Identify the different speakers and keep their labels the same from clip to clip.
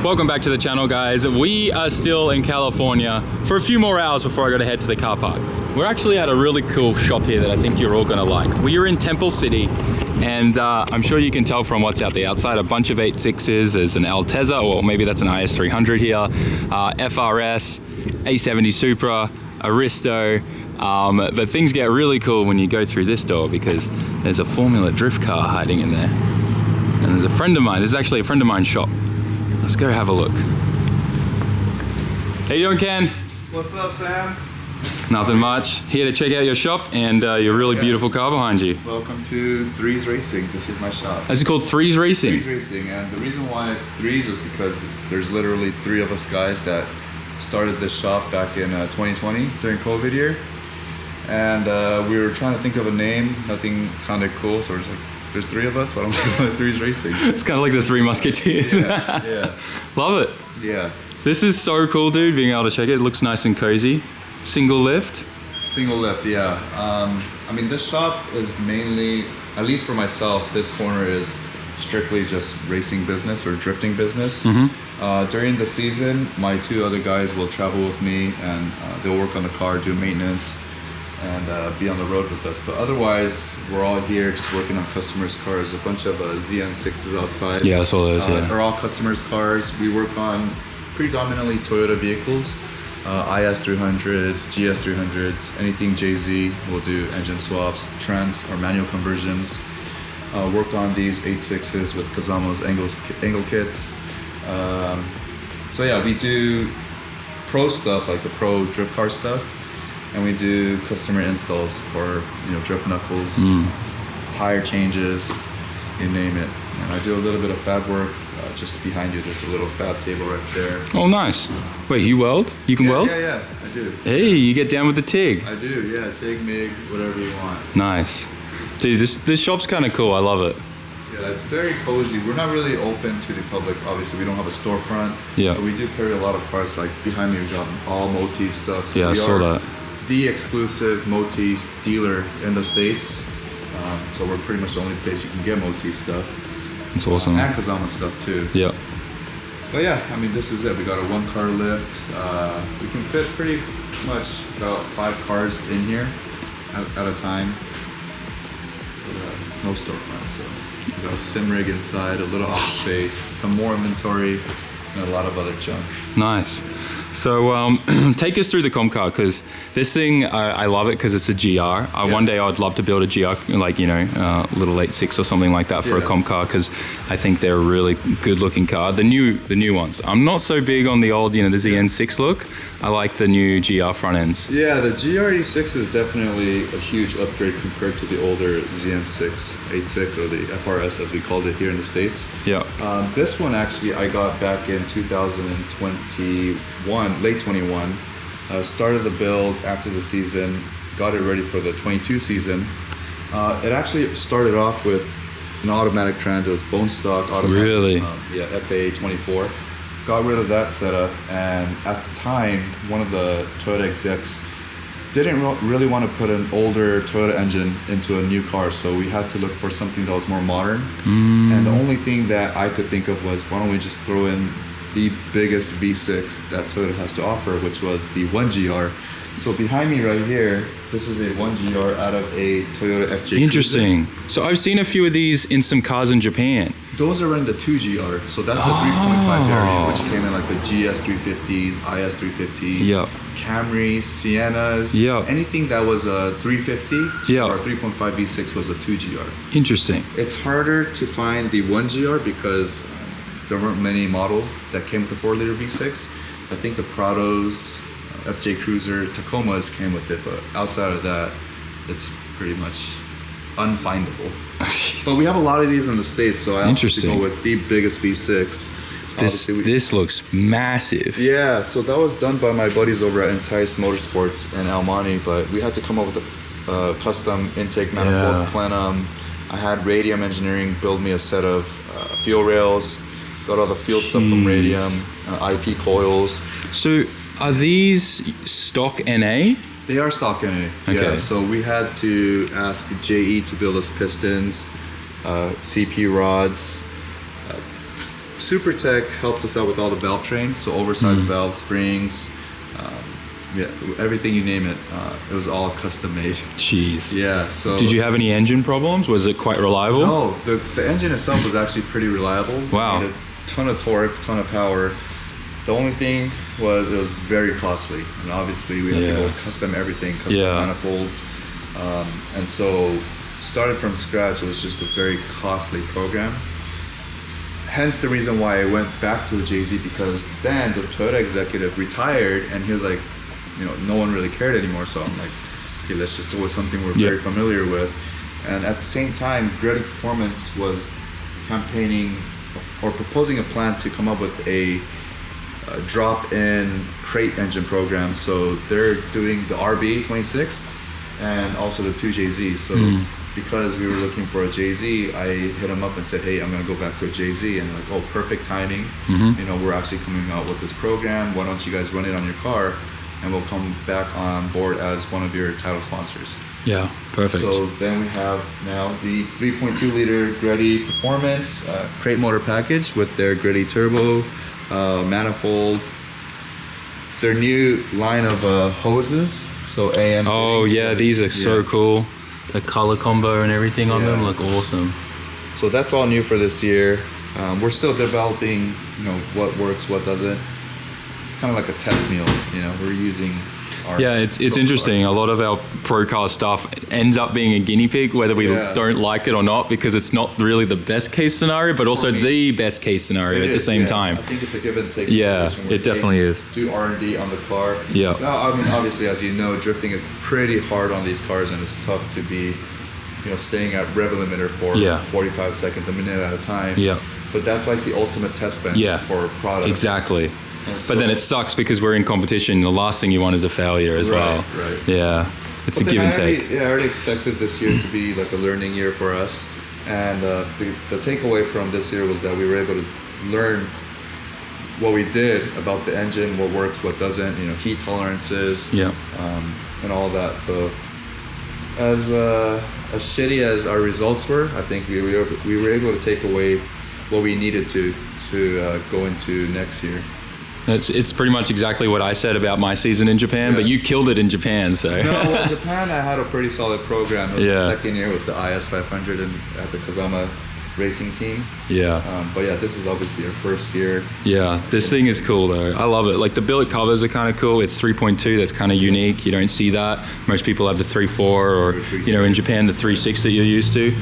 Speaker 1: Welcome back to the channel, guys. We are still in California for a few more hours before I got to head to the car park. We're actually at a really cool shop here that I think you're all gonna like. We are in Temple City, and I'm sure you can tell from what's out the outside, a bunch of 8.6s. There's an Altezza, or maybe that's an IS300 here, FRS, A70 Supra, Aristo, but things get really cool when you go through this door because there's a Formula Drift car hiding in there. And there's a friend of mine, this is actually a friend of mine's shop. Let's go have a look. How you doing, Ken?
Speaker 2: What's up, Sam?
Speaker 1: Nothing much. Here to check out your shop and your really beautiful car behind you.
Speaker 2: Welcome to Threes Racing. This is my shop.
Speaker 1: Is it called Threes Racing?
Speaker 2: Threes Racing, and the reason why it's threes is because there's literally three of us guys that started this shop back in 2020 during COVID year. And we were trying to think of a name. Nothing sounded cool, so we're just like, there's three of us, why don't we call it Threes Racing?
Speaker 1: It's kind of like the Three Musketeers.
Speaker 2: Yeah.
Speaker 1: Love it.
Speaker 2: Yeah.
Speaker 1: This is so cool, dude, being able to check it. It looks nice and cozy. Single lift.
Speaker 2: Single lift, yeah. I mean, this shop is mainly, at least for myself, this corner is strictly just racing business or drifting business. During the season, my two other guys will travel with me and they'll work on the car, do maintenance, and be on the road with us. But otherwise, we're all here just working on customers' cars. A bunch of ZN6s outside.
Speaker 1: Yeah, I saw those, yeah.
Speaker 2: They're all customers' cars. We work on predominantly Toyota vehicles, IS300s, GS300s, anything JZ. We'll do engine swaps, trans or manual conversions. Work on these 8.6s with Kazama's angle kits. So yeah, we do pro stuff, like the pro drift car stuff. And we do customer installs for, drift knuckles, tire changes, you name it. And I do a little bit of fab work. Just behind you, there's a little fab table right there.
Speaker 1: Oh, nice. Wait, you weld? You can weld?
Speaker 2: Yeah, I do.
Speaker 1: Hey, you get down with the TIG.
Speaker 2: I do, yeah, TIG, MIG, whatever you want.
Speaker 1: Nice. Dude, this shop's kind of cool. I love it.
Speaker 2: Yeah, it's very cozy. We're not really open to the public. Obviously, we don't have a storefront.
Speaker 1: Yeah.
Speaker 2: But we do carry a lot of parts. Like behind me, we've got all Motif stuff. So
Speaker 1: yeah, I saw that.
Speaker 2: The exclusive Motif dealer in the States. So we're pretty much the only place you can get Motif stuff.
Speaker 1: It's awesome.
Speaker 2: And Kazama stuff too.
Speaker 1: Yeah.
Speaker 2: But yeah, I mean, this is it. We got a one car lift. We can fit pretty much about 5 cars in here at a time. No storefront, so we got a sim rig inside, a little office space, some more inventory, and a lot of other junk.
Speaker 1: Nice. So take us through the comp car, because this thing, I love it because it's a GR. One day I'd love to build a GR, like, little 8.6 or something like that for a comp car, because I think they're a really good looking car. The new ones. I'm not so big on the old, the ZN6 look. I like the new GR front ends.
Speaker 2: Yeah, the GR86 is definitely a huge upgrade compared to the older ZN6, 8.6, or the FRS as we called it here in the States.
Speaker 1: Yeah.
Speaker 2: This one actually I got back in 2021, late 21. Started the build after the season, got it ready for the 22 season. It actually started off with an automatic trans. It was bone stock automatic.
Speaker 1: Really?
Speaker 2: FA24. Got rid of that setup, and at the time, one of the Toyota execs didn't really want to put an older Toyota engine into a new car, so we had to look for something that was more modern. And the only thing that I could think of was, why don't we just throw in the biggest V6 that Toyota has to offer, which was the 1GR. So behind me right here, this is a 1GR out of a Toyota FJ
Speaker 1: Interesting.
Speaker 2: Cruiser.
Speaker 1: So I've seen a few of these in some cars in Japan.
Speaker 2: Those are running the 2GR, so that's the 3.5 variant, which came in like the GS350s, IS350s, Camrys, Siennas, anything that was a 350 or 3.5 V6 was a 2GR.
Speaker 1: Interesting.
Speaker 2: It's harder to find the 1GR because there weren't many models that came with the 4-liter V6. I think the Prados, FJ Cruiser, Tacomas came with it, but outside of that, it's pretty much unfindable. But we have a lot of these in the States, so I have to go with the biggest V6.
Speaker 1: This looks massive.
Speaker 2: Yeah, so that was done by my buddies over at Entice Motorsports in El Monte, but we had to come up with a custom intake manifold plenum. I had Radium Engineering build me a set of fuel rails, got all the fuel stuff from Radium, IP coils.
Speaker 1: So are these stock NA?
Speaker 2: They are stock NA.
Speaker 1: Okay.
Speaker 2: Yeah, so we had to ask JE to build us pistons, CP rods, Super Tech helped us out with all the valve train, so oversized valves, springs, yeah, everything you name it. It was all custom made.
Speaker 1: Jeez.
Speaker 2: Yeah. So.
Speaker 1: Did you have any engine problems? Was it quite reliable?
Speaker 2: No, the engine itself was actually pretty reliable.
Speaker 1: Wow.
Speaker 2: It had a ton of torque, ton of power. The only thing was it was very costly, and obviously we had to go custom everything, custom manifolds, and so started from scratch. It was just a very costly program. Hence the reason why I went back to the JZ, because then the Toyota executive retired, and he was like, you know, no one really cared anymore. So I'm like, okay, let's just go with something we're very familiar with. And at the same time, Gritty Performance was campaigning or proposing a plan to come up with a drop-in crate engine program. So they're doing the RB26 and also the 2JZ. So because we were looking for a JZ, I hit them up and said, hey, I'm gonna go back to a JZ, and like, oh, perfect timing. You know, we're actually coming out with this program. Why don't you guys run it on your car, and we'll come back on board as one of your title sponsors.
Speaker 1: Yeah, perfect.
Speaker 2: So then we have now the 3.2 liter Gritty Performance crate motor package with their Gritty turbo, manifold, their new line of hoses. So AM.
Speaker 1: Oh yeah, these are so cool. The color combo and everything on them look awesome.
Speaker 2: So that's all new for this year. We're still developing, you know, what works, what doesn't. It's kind of like a test meal, you know. We're using our
Speaker 1: it's interesting. A lot of our pro car stuff ends up being a guinea pig, whether we don't like it or not, because it's not really the best case scenario, but also the best case scenario at the same time.
Speaker 2: I think it's a give and take.
Speaker 1: Yeah, it definitely is.
Speaker 2: Do R&D on the car.
Speaker 1: Yeah.
Speaker 2: Now, I mean, obviously, as you know, drifting is pretty hard on these cars, and it's tough to be, you know, staying at rev limiter for 45 seconds, a minute at a time.
Speaker 1: Yeah.
Speaker 2: But that's like the ultimate test bench for products.
Speaker 1: Exactly. But then it sucks because we're in competition. The last thing you want is a failure as well.
Speaker 2: Right.
Speaker 1: Yeah. It's a give and take.
Speaker 2: I already expected this year to be like a learning year for us. And the takeaway from this year was that we were able to learn what we did about the engine, what works, what doesn't, you know, heat tolerances, and all that. So as shitty as our results were, I think we were able to take away what we needed to go into next year.
Speaker 1: It's pretty much exactly what I said about my season in Japan, but you killed it in Japan, so.
Speaker 2: No, well, Japan, I had a pretty solid program. It was the second year with the IS 500 and at the Kazama racing team.
Speaker 1: Yeah.
Speaker 2: But yeah, this is obviously our first year.
Speaker 1: Yeah, this thing is cool though. I love it. Like the billet covers are kind of cool. It's 3.2, that's kind of unique. You don't see that. Most people have the 3.4 or, you know, in Japan, the 3.6 that you're used to.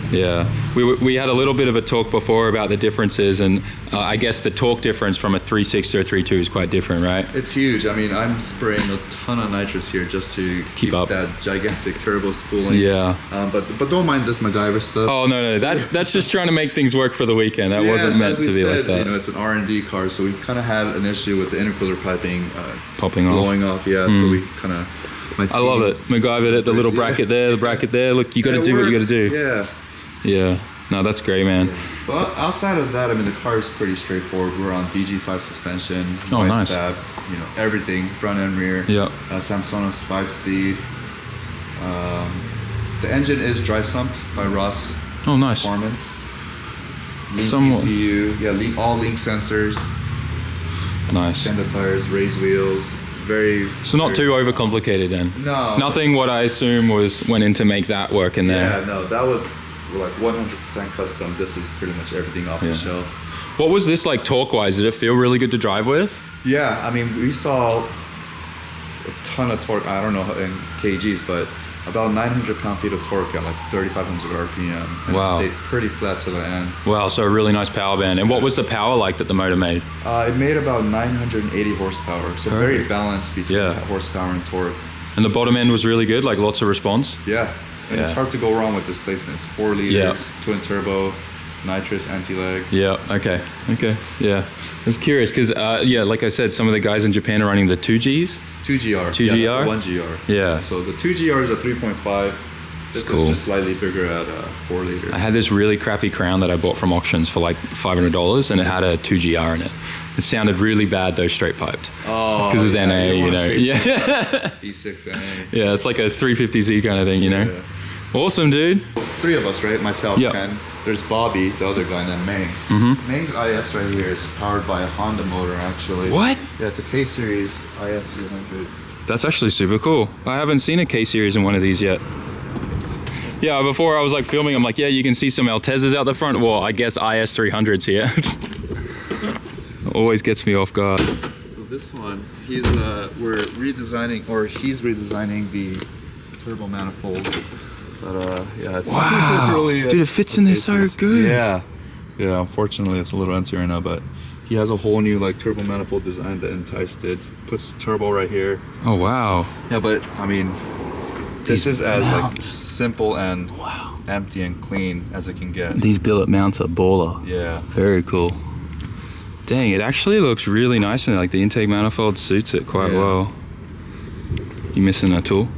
Speaker 1: Yeah, we had a little bit of a talk before about the differences, and I guess the torque difference from a 3.6 to a 3.2 is quite different, right?
Speaker 2: It's huge. I mean, I'm spraying a ton of nitrous here just to keep up that gigantic turbo spooling.
Speaker 1: Yeah.
Speaker 2: But don't mind this MacGyver stuff.
Speaker 1: Oh no, that's just trying to make things work for the weekend. That wasn't meant to be like that.
Speaker 2: You know, it's an R&D car, so we kind of had an issue with the intercooler piping
Speaker 1: popping off,
Speaker 2: blowing off. Yeah, so we kind of.
Speaker 1: I love it. MacGyvered it. The little bracket there, the bracket there. Look, you got to do what you got to do.
Speaker 2: Yeah.
Speaker 1: Yeah, no, that's great, man.
Speaker 2: Well, outside of that, I mean, the car is pretty straightforward. We're on DG5 suspension,
Speaker 1: nice.
Speaker 2: Fab, you know, everything, front and rear.
Speaker 1: Yeah.
Speaker 2: Samson's 5-speed. The engine is dry sumped by Ross.
Speaker 1: Oh, nice.
Speaker 2: Performance. Link ECU, all link sensors.
Speaker 1: Nice.
Speaker 2: Extended tires, raised wheels.
Speaker 1: So not too overcomplicated then.
Speaker 2: No.
Speaker 1: Nothing. What I assume went in to make that work in there.
Speaker 2: Yeah, no, that was like 100% custom. This is pretty much everything off the shelf.
Speaker 1: What was this like torque-wise? Did it feel really good to drive with?
Speaker 2: Yeah, I mean, we saw a ton of torque. I don't know in kgs, but about 900 pound-feet of torque at like 3,500 RPM. And it stayed pretty flat to the end.
Speaker 1: Wow, so a really nice power band. And what was the power like that the motor made?
Speaker 2: It made about 980 horsepower, so very balanced between horsepower and torque.
Speaker 1: And the bottom end was really good, like lots of response?
Speaker 2: Yeah. And it's hard to go wrong with displacements. 4 liters, twin turbo, nitrous, anti-lag.
Speaker 1: Yeah, okay, yeah. I was curious because, like I said, some of the guys in Japan are running the 2Gs.
Speaker 2: 2GR.
Speaker 1: 2GR?
Speaker 2: Yeah, 1GR.
Speaker 1: Yeah.
Speaker 2: So the 2GR is a 3.5. This is just slightly bigger at 4 liter.
Speaker 1: I had this really crappy Crown that I bought from auctions for like $500, and it had a 2GR in it. It sounded really bad though, straight piped.
Speaker 2: Oh,
Speaker 1: because it was NA, you know.
Speaker 2: E6 NA.
Speaker 1: Yeah, it's like a 350Z kind of thing, you know. Awesome, dude.
Speaker 2: 3 of us, right? Myself,
Speaker 1: Yeah.
Speaker 2: Ken. There's Bobby, the other guy, and then Meng. Meng's IS right here is powered by a Honda motor, actually.
Speaker 1: What?
Speaker 2: Yeah, it's a K-Series IS 300.
Speaker 1: That's actually super cool. I haven't seen a K-Series in one of these yet. Yeah, before I was like filming, I'm like, yeah, you can see some Altezas out the front. Well, I guess IS 300s here. Always gets me off guard.
Speaker 2: So this one, he's redesigning the turbo manifold. But yeah, it's
Speaker 1: Wow,
Speaker 2: really,
Speaker 1: dude, it fits in there so good.
Speaker 2: Yeah, yeah. Unfortunately, it's a little empty right now, but he has a whole new like turbo manifold design that enticed it. Puts turbo right here.
Speaker 1: Oh wow.
Speaker 2: Yeah, but I mean, this
Speaker 1: These
Speaker 2: is as like
Speaker 1: mounts.
Speaker 2: simple and empty and clean as it can get.
Speaker 1: These billet mounts are baller.
Speaker 2: Yeah.
Speaker 1: Very cool. Dang, it actually looks really nice, and like the intake manifold suits it quite
Speaker 2: Yeah.
Speaker 1: well. You missing a tool?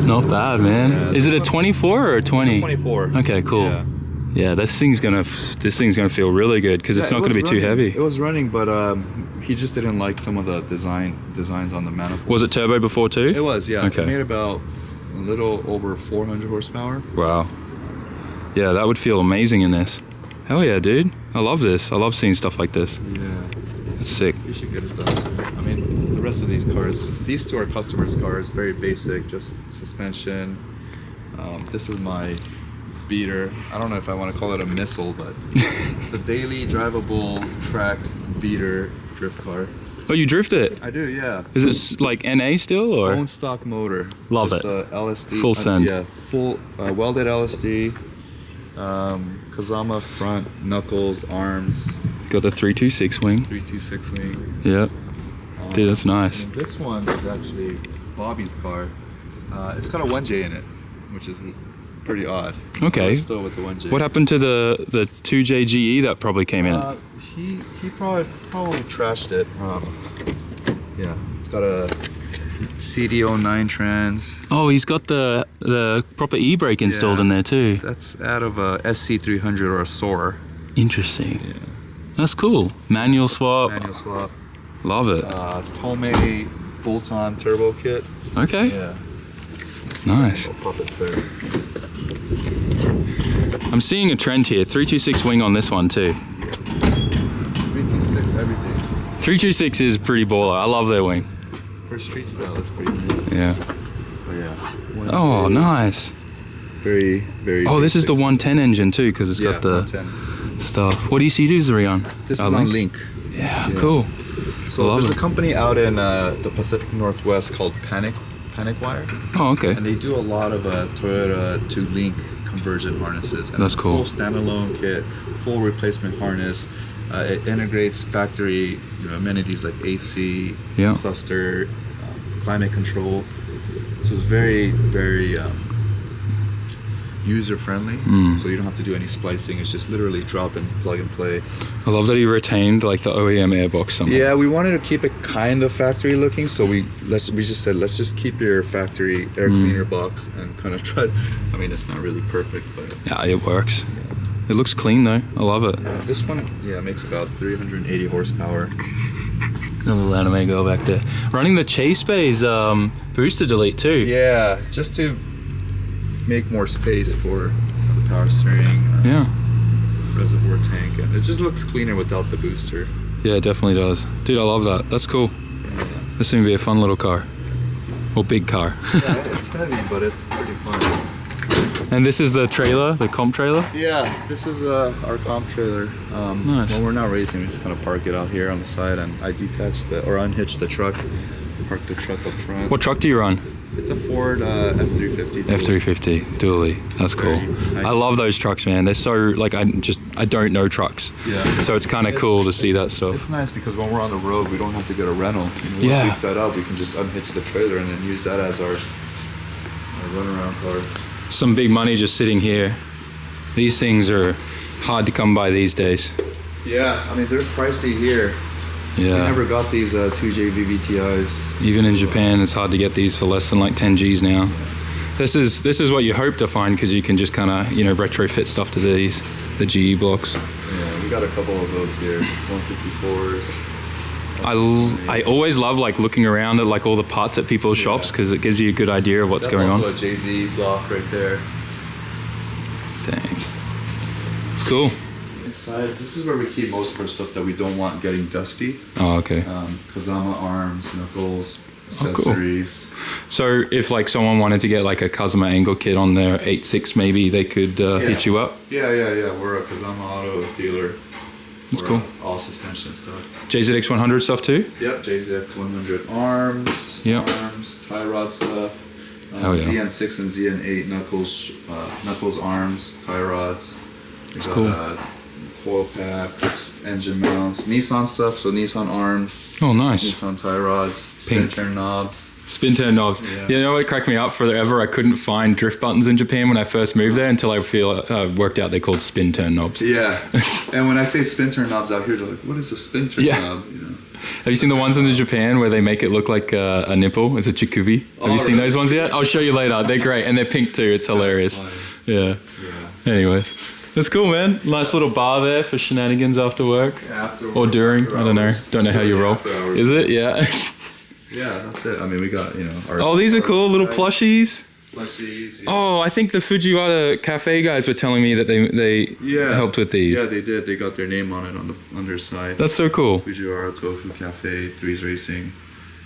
Speaker 1: Not bad, man.
Speaker 2: Yeah,
Speaker 1: Is it a 24 or a 20?
Speaker 2: 24.
Speaker 1: Okay, cool.
Speaker 2: Yeah.
Speaker 1: Yeah, this thing's gonna feel really good because it's
Speaker 2: Yeah,
Speaker 1: not
Speaker 2: it
Speaker 1: gonna be
Speaker 2: was
Speaker 1: too
Speaker 2: running.
Speaker 1: heavy.
Speaker 2: It was running, but he just didn't like some of the designs on the manifold.
Speaker 1: Was it turbo before too?
Speaker 2: It was, yeah.
Speaker 1: Okay.
Speaker 2: It made about a little over 400 horsepower.
Speaker 1: Wow. Yeah, that would feel amazing in this. Hell yeah, dude. I love this. I love seeing stuff like this.
Speaker 2: Yeah.
Speaker 1: It's sick.
Speaker 2: We should get it done soon. I mean, the rest of these cars, these 2 are customers' cars, very basic, just suspension. This is my beater. I don't know if I want to call it a missile, but it's a daily drivable track beater drift car.
Speaker 1: Oh, you drift it?
Speaker 2: I do, yeah.
Speaker 1: Is it like NA still or?
Speaker 2: Own stock motor.
Speaker 1: Love
Speaker 2: Just
Speaker 1: it.
Speaker 2: LSD.
Speaker 1: Full send.
Speaker 2: Yeah, full welded LSD. Kazama front, knuckles, arms.
Speaker 1: Got the 326 wing.
Speaker 2: 326 wing.
Speaker 1: Yeah. Dude, that's nice.
Speaker 2: And this one is actually Bobby's car. It's got a 1J in it, which is pretty odd.
Speaker 1: Okay.
Speaker 2: Still with the 1J.
Speaker 1: What happened to the 2J GE that probably came in it?
Speaker 2: He probably trashed it. Yeah, it's got a CD09 trans.
Speaker 1: Oh, he's got the proper e-brake installed
Speaker 2: Yeah.
Speaker 1: in there too.
Speaker 2: That's out of a SC300 or a SOAR.
Speaker 1: Interesting.
Speaker 2: Yeah.
Speaker 1: That's cool. Manual swap.
Speaker 2: Manual swap.
Speaker 1: Love it.
Speaker 2: Tomei bolt-on turbo kit.
Speaker 1: Okay.
Speaker 2: Yeah.
Speaker 1: Nice.
Speaker 2: Little puppets there.
Speaker 1: I'm seeing a trend here. 326 wing on this one too.
Speaker 2: 326 everything.
Speaker 1: 326 is pretty baller. I love their wing.
Speaker 2: For street style, it's pretty nice.
Speaker 1: Yeah.
Speaker 2: But yeah.
Speaker 1: Oh,
Speaker 2: 1J,
Speaker 1: nice.
Speaker 2: Very, very.
Speaker 1: Oh, this is the
Speaker 2: basic.
Speaker 1: 110 engine too, because it's got the
Speaker 2: 110.
Speaker 1: stuff. What ECUs are we on?
Speaker 2: This is on Link.
Speaker 1: Yeah,
Speaker 2: Yeah.
Speaker 1: cool.
Speaker 2: So
Speaker 1: Love
Speaker 2: there's
Speaker 1: it.
Speaker 2: a company out in the Pacific Northwest called Panic Wire,
Speaker 1: Oh, okay.
Speaker 2: and they do a lot of Toyota to Link conversion harnesses. And
Speaker 1: That's
Speaker 2: it's a
Speaker 1: cool.
Speaker 2: Full standalone kit, full replacement harness. It integrates factory amenities like AC,
Speaker 1: Yeah.
Speaker 2: cluster, climate control. So it's very, very user friendly. So you don't have to do any splicing. It's just literally drop and plug and play.
Speaker 1: I love that he retained like the OEM airbox somehow.
Speaker 2: Yeah, we wanted to keep it kind of factory looking, so we just said let's just keep your factory air cleaner box and kind of try. I mean, it's not really perfect, but
Speaker 1: Yeah, it works. It looks clean though. I love it.
Speaker 2: this one, makes about 380 horsepower.
Speaker 1: Little anime girl back there. Running the Chase Bay's booster delete too.
Speaker 2: Yeah, just to make more space for the power steering,
Speaker 1: Yeah.
Speaker 2: reservoir tank, and it just looks cleaner without the booster.
Speaker 1: Yeah, it definitely does. Dude, I love that. That's cool. This seems to be a fun little car. Or big car.
Speaker 2: Yeah, it's heavy, but it's pretty fun.
Speaker 1: And this is the trailer, the comp trailer?
Speaker 2: Yeah, this is our comp trailer.
Speaker 1: Nice.
Speaker 2: When we're not racing, we just kind of park it out here on the side, and I unhitch the truck, park the truck up front.
Speaker 1: What truck do you run?
Speaker 2: It's a Ford F350.
Speaker 1: F350 dually. That's cool.
Speaker 2: Very nice.
Speaker 1: I love those trucks, man. They're so like I don't know trucks.
Speaker 2: Yeah.
Speaker 1: So it's kind of cool to see that stuff.
Speaker 2: It's nice because when we're on the road, we don't have to get a rental. Once
Speaker 1: Yeah.
Speaker 2: we set up, we can just unhitch the trailer and then use that as our runaround car.
Speaker 1: Some big money just sitting here. These things are hard to come by these days.
Speaker 2: Yeah, I mean they're pricey here. We
Speaker 1: Yeah.
Speaker 2: never got these 2J VVTIs.
Speaker 1: Even in Japan, it's hard to get these for less than like 10 G's now. This is what you hope to find because you can just kind of retrofit stuff to the GE blocks.
Speaker 2: Yeah, we got a couple of those here. 154s.
Speaker 1: I always love like looking around at like all the parts at people's shops because it gives you a good idea of what's going on.
Speaker 2: That's also a Jay-Z block right there.
Speaker 1: Dang. It's cool.
Speaker 2: Inside, this is where we keep most of our stuff that we don't want getting dusty.
Speaker 1: Oh, okay.
Speaker 2: Kazama arms, knuckles,
Speaker 1: cool.
Speaker 2: accessories.
Speaker 1: So if like someone wanted to get like a Kazama angle kit on their 8.6 maybe, they could hit you up?
Speaker 2: Yeah. We're a Kazama auto dealer.
Speaker 1: That's cool.
Speaker 2: All suspension stuff.
Speaker 1: JZX 100 stuff too?
Speaker 2: Yep, JZX 100 arms, tie rod stuff.
Speaker 1: Oh, yeah.
Speaker 2: ZN6 and ZN8 knuckles, arms, tie rods.
Speaker 1: That's cool.
Speaker 2: Coil packs, engine mounts, Nissan stuff, so Nissan arms.
Speaker 1: Oh, nice.
Speaker 2: Nissan tie rods, spin turn knobs.
Speaker 1: Spin turn knobs. Yeah. You know what cracked me up forever? I couldn't find drift buttons in Japan when I first moved there until I worked out they're called spin turn knobs.
Speaker 2: Yeah. And when I say spin turn knobs out here, they're like, what is a spin turn knob? You know?
Speaker 1: Have you seen the ones in Japan where they make it look like a nipple? It's a chikubi. Have you seen those ones yet? I'll show you later. They're great. And they're pink too. It's hilarious. Yeah. Anyways. That's cool, man. Nice little bar there for shenanigans after work. Or during. I don't know. Don't know how you roll. Is it? Yeah.
Speaker 2: Yeah, that's it. I mean, we got,
Speaker 1: these are cool. Little plushies.
Speaker 2: Plushies. Yeah.
Speaker 1: Oh, I think the Fujiwara Cafe guys were telling me that they helped with these.
Speaker 2: Yeah, they did. They got their name on it on the underside.
Speaker 1: That's so cool.
Speaker 2: Fujiwara Tofu Cafe, Threes Racing.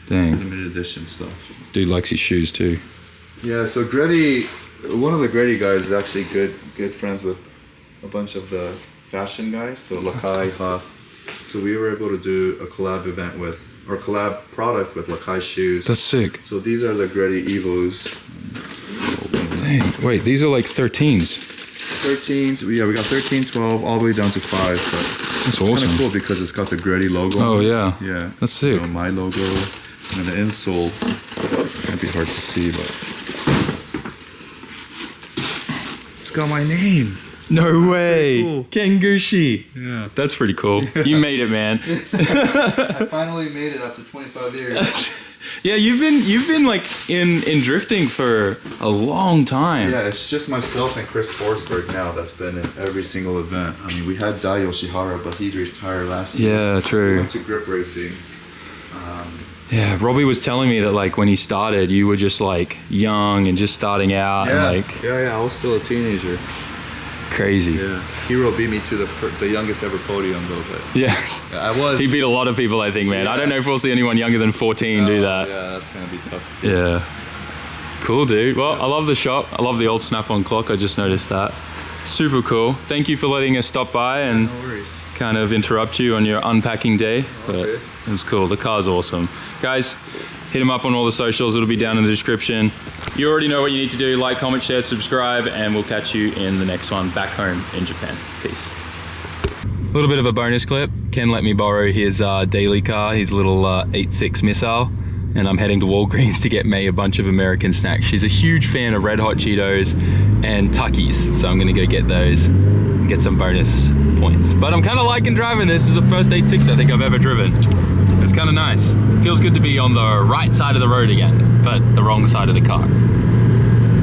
Speaker 1: Dang.
Speaker 2: Limited edition stuff.
Speaker 1: Dude likes his shoes too.
Speaker 2: Yeah, so Gretty, one of the Gretty guys is actually good friends with a bunch of the fashion guys. So Lakai, Huff. So we were able to do a collab product with Lakai shoes.
Speaker 1: That's sick.
Speaker 2: So these are the Gretty Evos.
Speaker 1: Dang. Wait, these are like 13s.
Speaker 2: 13s. Yeah, we got 13, 12, all the way down to 5. But
Speaker 1: that's awesome.
Speaker 2: It's kind of cool because it's got the Gretty logo.
Speaker 1: Oh yeah.
Speaker 2: Yeah.
Speaker 1: That's sick.
Speaker 2: My logo and the insole. Might be hard to see, but it's got my name.
Speaker 1: No way.
Speaker 2: Cool.
Speaker 1: Ken Gushi.
Speaker 2: Yeah.
Speaker 1: That's pretty cool. You made it, man.
Speaker 2: I finally made it after 25 years.
Speaker 1: Yeah, you've been like in drifting for a long time.
Speaker 2: Yeah, it's just myself and Chris Forsberg now that's been in every single event. I mean, we had Dai Yoshihara, but he retired last year.
Speaker 1: Yeah, true.
Speaker 2: We went to grip racing.
Speaker 1: Yeah, Robbie was telling me that like when he started, you were just like young and just starting out.
Speaker 2: Yeah,
Speaker 1: and, like,
Speaker 2: I was still a teenager.
Speaker 1: Crazy.
Speaker 2: Yeah, Hero beat me to the youngest ever podium though. But
Speaker 1: yeah,
Speaker 2: I was.
Speaker 1: He beat a lot of people, I think, man. I don't know if we'll see anyone younger than 14 do that.
Speaker 2: Yeah, that's gonna be tough to get.
Speaker 1: Yeah. Cool, dude. Well, I love the shop. I love the old snap-on clock. I just noticed that. Super cool. Thank you for letting us stop by and kind of interrupt you on your unpacking day. But it was cool. The car's awesome. Guys, hit them up on all the socials. It'll be down in the description. You already know what you need to do. Like, comment, share, subscribe, and we'll catch you in the next one back home in Japan. Peace. A little bit of a bonus clip. Ken let me borrow his daily car, his little 8.6 Missile, and I'm heading to Walgreens to get May a bunch of American snacks. She's a huge fan of Red Hot Cheetos and Tuckies, so I'm gonna go get those and get some bonus points. But I'm kind of liking driving this. This is the first 8.6 I think I've ever driven. It's kind of nice. Feels good to be on the right side of the road again, but the wrong side of the car.